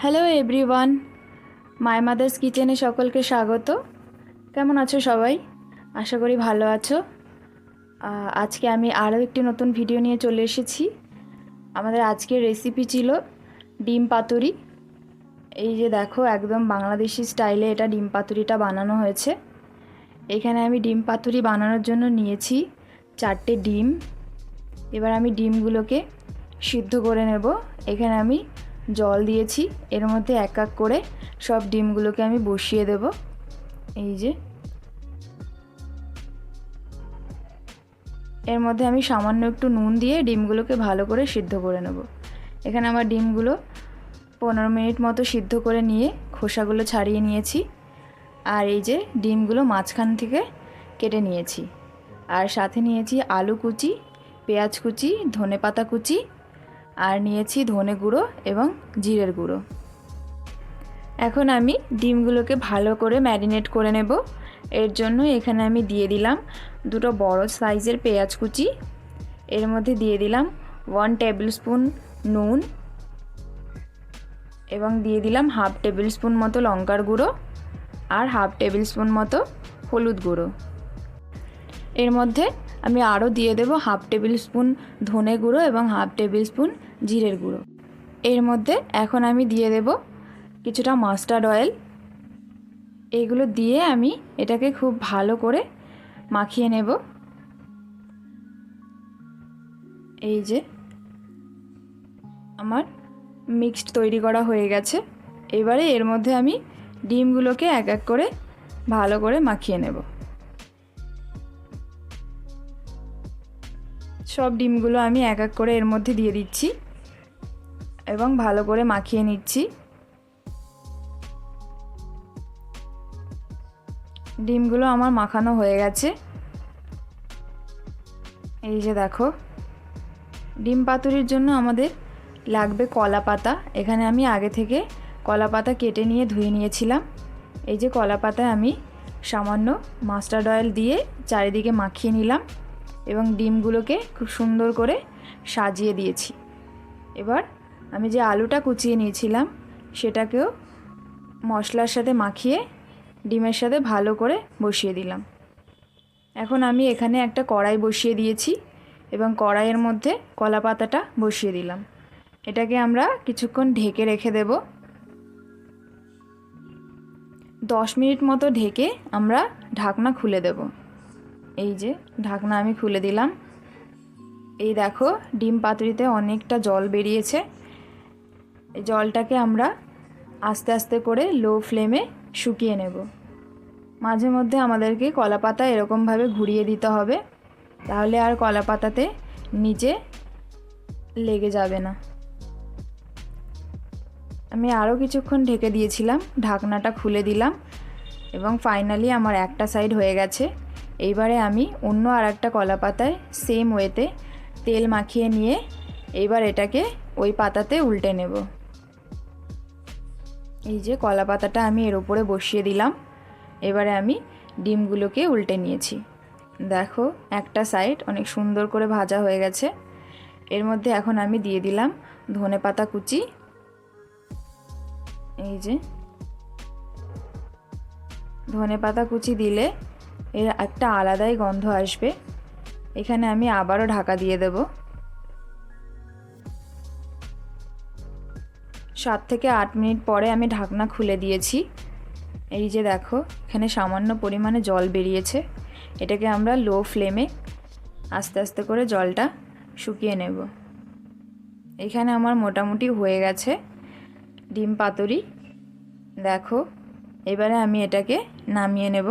Hello everyone, my mother's কিচেনে সকলকে স্বাগত। কেমন আছো সবাই? আশা করি ভালো আছো। আজকে আমি আরও একটি নতুন ভিডিও নিয়ে চলে এসেছি। আমাদের আজকের রেসিপি ছিল ডিম পাতুরি। এই যে দেখো, একদম বাংলাদেশি স্টাইলে এটা ডিম পাতুরিটা বানানো হয়েছে। এখানে আমি ডিম পাতুরি বানানোর জন্য নিয়েছি 4টে ডিম। এবার আমি ডিমগুলোকে সিদ্ধ করে নেব। এখানে আমি জল দিয়েছি, এর মধ্যে এক এক করে সব ডিমগুলোকে আমি বসিয়ে দেব। এই যে এর মধ্যে আমি সামান্য একটু নুন দিয়ে ডিমগুলোকে ভালো করে সিদ্ধ করে নেব। এখানে আমার ডিমগুলো 15 মিনিট মতো সিদ্ধ করে নিয়ে খোসাগুলো ছাড়িয়ে নিয়েছি। আর এই যে ডিমগুলো মাঝখান থেকে কেটে নিয়েছি। আর সাথে নিয়েছি আলু কুচি, পেঁয়াজ কুচি, ধনেপাতা কুচি, আর নিয়েছি ধনে গুঁড়ো এবং জিরের গুঁড়ো। এখন আমি ডিমগুলোকে ভালো করে ম্যারিনেট করে নেব। এর জন্য এখানে আমি দিয়ে দিলাম 2 বড় সাইজের পেঁয়াজ কুচি। এর মধ্যে দিয়ে দিলাম 1 টেবিল স্পুন নুন এবং দিয়ে দিলাম 1/2 টেবিল স্পুন মতো লঙ্কার গুঁড়ো আর 1/2 টেবিল স্পুন মতো হলুদ গুঁড়ো। এর মধ্যে আমি আরও দিয়ে দেব 1/2 টেবিল স্পুন ধনে গুঁড়ো এবং 1/2 টেবিল স্পুন জিরের গুঁড়ো। এর মধ্যে এখন আমি দিয়ে দেব কিছুটা মাস্টার্ড অয়েল। এগুলো দিয়ে আমি এটাকে খুব ভালো করে মাখিয়ে নেব। এই যে আমার মিক্সড তৈরি করা হয়ে গেছে। এবারে এর মধ্যে আমি ডিমগুলোকে এক এক করে ভালো করে মাখিয়ে নেব। সব ডিমগুলো আমি এক এক করে এর মধ্যে দিয়ে দিচ্ছি এবং ভালো করে মাখিয়ে নিচ্ছি। ডিমগুলো আমার মাখানো হয়ে গেছে। এই যে দেখো, ডিম পাতুরির জন্য আমাদের লাগবে কলা পাতা। এখানে আমি আগে থেকে কলা পাতা কেটে নিয়ে ধুয়ে নিয়েছিলাম। এই যে কলা পাতায় আমি সামান্য মাস্টার্ড অয়েল দিয়ে চারিদিকে মাখিয়ে নিলাম এবং ডিমগুলোকে খুব সুন্দর করে সাজিয়ে দিয়েছি। এবার আমি যে আলুটা কুচিয়ে নিয়েছিলাম সেটাকেও মশলার সাথে মাখিয়ে ডিমের সাথে ভালো করে বসিয়ে দিলাম। এখন আমি এখানে একটা কড়াই বসিয়ে দিয়েছি এবং কড়াইয়ের মধ্যে কলা পাতাটা বসিয়ে দিলাম। এটাকে আমরা কিছুক্ষণ ঢেকে রেখে দেব। 10 মিনিট মতো ঢেকে আমরা ঢাকনা খুলে দেব। এই যে ঢাকনা আমি খুলে দিলাম। এই দেখো, ডিম পাতুরিতে অনেকটা জল বেরিয়েছে। এই জলটাকে আমরা আস্তে আস্তে করে লো ফ্লেমে শুকিয়ে নেব। মাঝে মধ্যে আমাদেরকে কলা পাতা এরকমভাবে ঘুরিয়ে দিতে হবে, তাহলে আর কলা পাতাতে নিচে লেগে যাবে না। আমি আরও কিছুক্ষণ ঢেকে দিয়েছিলাম, ঢাকনাটা খুলে দিলাম এবং ফাইনালি আমার একটা সাইড হয়ে গেছে। এইবারে আমি অন্য আর একটা কলা পাতায় সেম ওয়েতে তেল মাখিয়ে নিয়ে এইবার এটাকে ওই পাতাতে উল্টে নেব। এই যে কলা পাতাটা আমি এর উপরে বসিয়ে দিলাম। এবারে আমি ডিমগুলোকে উল্টে নিয়েছি। দেখো, একটা সাইড অনেক সুন্দর করে ভাজা হয়ে গেছে। এর মধ্যে এখন আমি দিয়ে দিলাম ধনেপাতা কুচি। এই যে ধনেপাতা কুচি দিলে এর একটা আলাদাই গন্ধ আসবে। এখানে আমি আবারও ঢাকা দিয়ে দেব। 7 থেকে 8 মিনিট পরে আমি ঢাকনা খুলে দিয়েছি। এই যে দেখো, এখানে সামান্য পরিমাণে জল বেরিয়েছে। এটাকে আমরা লো ফ্লেমে আস্তে আস্তে করে জলটা শুকিয়ে নেব। এখানে আমার মোটামুটি হয়ে গেছে ডিম পাতুরি। দেখো, এবারে আমি এটাকে নামিয়ে নেব।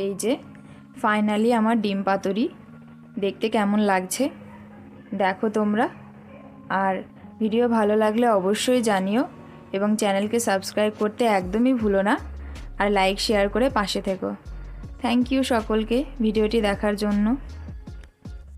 এই যে ফাইনালি আমার ডিম পাতুরি দেখতে কেমন লাগছে দেখো তোমরা। আর ভিডিও ভালো লাগলে অবশ্যই জানিও এবং চ্যানেলকে সাবস্ক্রাইব করতে একদমই ভুলো না। আর লাইক শেয়ার করে পাশে থেকো। থ্যাংক ইউ সকলকে ভিডিওটি দেখার জন্য।